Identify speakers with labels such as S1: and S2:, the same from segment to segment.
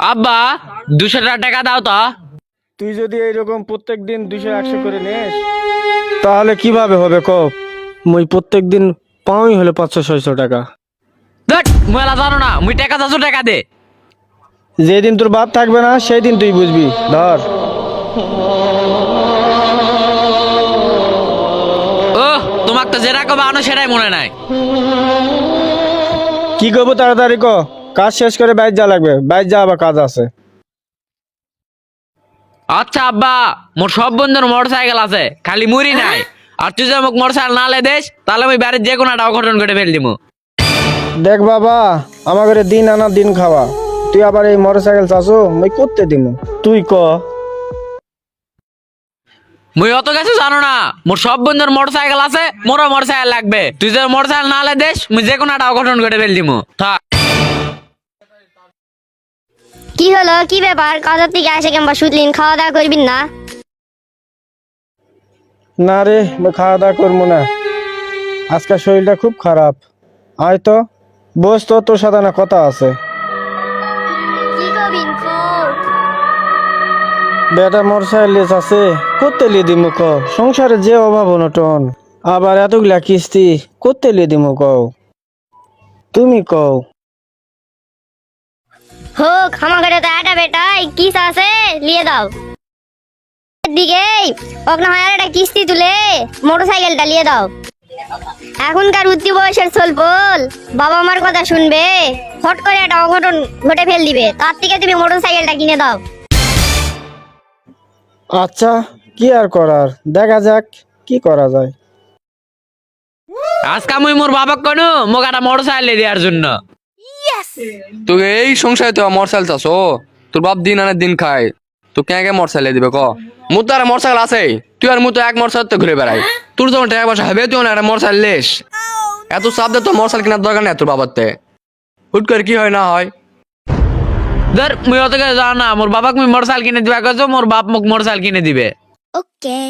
S1: আব্বা 200 টাকা দাও তো।
S2: তুই যদি এইরকম প্রত্যেক দিন 200-100 করে নিস তাহলে কিভাবে হবে ক? মুই প্রত্যেক দিন পাওই হলে 500-600 টাকা।
S1: দেখ মেলা জানো না, মুই টাকা 400 টাকা দে।
S2: যেদিন তোর বাপ থাকবে না সেই দিন তুই বুঝবি। ধর।
S1: ও তোমাক তো যেটা কবা আনো সেটাই মনে নাই।
S2: কি করবো তাড়াতাড়ি ক, কাজ শেষ করে বাইর যা লাগবে, বাইর যা আবার কাজ আছে।
S1: আচ্ছা আব্বা, মোর সব বন্ধুর মোটরসাইকেল আছে, খালি মুড়ি নাই। আর তুই যদি মোক মোটরসাইকেল না লে দেস তাহলে আমি বাড়ির যে কোনো একটা অঘটন ঘটে ফেল দিমু।
S2: দেখ বাবা, আমার ঘরে দিন আনা দিন খাওয়া, তুই আবার এই মোটরসাইকেল চাষো মুই করতে দিমু, তুই ক।
S1: মুই অত কিছু জানো না, মোর সব বন্ধুর মোটরসাইকেল আছে, মোরও মোটরসাইকেল লাগবে। তুই যদি মোটরসাইকেল না লে দেস মুই যে কোনো একটা অঘটন ঘটে ফেল দিমু। থাক।
S3: কি হলো, কি ব্যাপার? কাজের থেকে এসে কিংবা শুধলিন, খাওয়া দাওয়া করবিন না?
S2: না রে, মুই খাওয়া দাওয়া করবো না, আজকাল শরীরটা খুব খারাপ। আয় তো বস, তো তোর সাথে না কথা আছে।
S3: কি করবিন খো?
S2: বেটা মোটরসাইকেল লেস আছে, করতে লিয়ে দিমু ক। সংসারে যে অভাব অনটন, আবার এতগুলা কিস্তি, করতে লিয়ে দিমু ক। তুমি কও।
S3: হোক, আমার ঘরে তো একটা বেটাই কিস আছে, লিয়ে দাও। দিকে ওখানে হয় আর একটা কিস্তি তুলে মোটরসাইকেলটা লিয়ে দাও। এখনকার উচ্চ বয়সের ছোলপোল বাবা মার কথা শুনবে, হট করে একটা অঘটন ঘটে ফেল দিবে, তার থেকে তুমি মোটরসাইকেলটা কিনে দাও।
S2: আচ্ছা, কি আর করার, দেখা যাক কি করা যায়।
S1: আজকে মুই মোর বাবাক কনু মোক একটা মোটরসাইকেল দেওয়ার জন্য।
S4: তুই এই সংসারে তো মোটরসাইকেল চাস, তোর বাপ দিন আনে দিন খায়, তো কে কে মোটরসাইকেল দিবে ক? মুর তো আর মোটরসাইকেল আছে, তুই আর মুই তো এক মোটরসাইকেল তো ঘুরে বেড়াই। তোর যখন টাকা পয়সা হবে তুই একটা মোটরসাইকেল লেস। এত চাপ দে তো মোটরসাইকেল কেনার দরকার নেই তোর বাবাতে। হুট করে কি হয় না হয়।
S1: ধর মুই অত কিছু জানো না, মোর বাবাক মুই মোটরসাইকেল কিনে দিবা কইছো, মোর বাপ মোক মোটরসাইকেল কিনে দিবে।
S3: ওকে।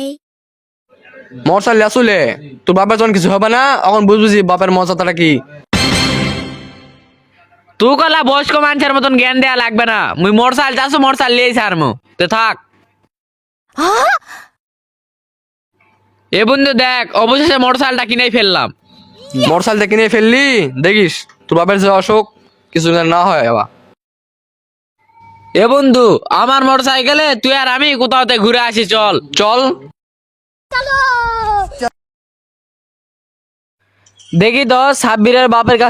S4: মোটরসাইকেল আসলে তোর বাপের যখন কিছু হবে না, এখন বুঝবি বাপের মজাটা কি।
S1: তুই কলা বয়স্ক মানুষের মতন জ্ঞান দেয়া লাগবে না, মুই মোটরসাইকেল চাচ্ছ মোটরসাইকেল লিয়েই ছাড়মু, তো থাক। এ বন্ধু দেখ, অবশেষে মোটরসাইকেলটা কিনেই ফেললাম।
S4: মোটরসাইকেল কিনে ফেললি, দেখিস তোর বাপের যে অসুখ কিছু যেন না হয় আবার।
S1: এ বন্ধু, আমার মোটরসাইকেলে তুই আর আমি কোথাওতে ঘুরে আসি, চল।
S4: চল।
S1: দেখি তো সাব্বিরের বাপের কাছে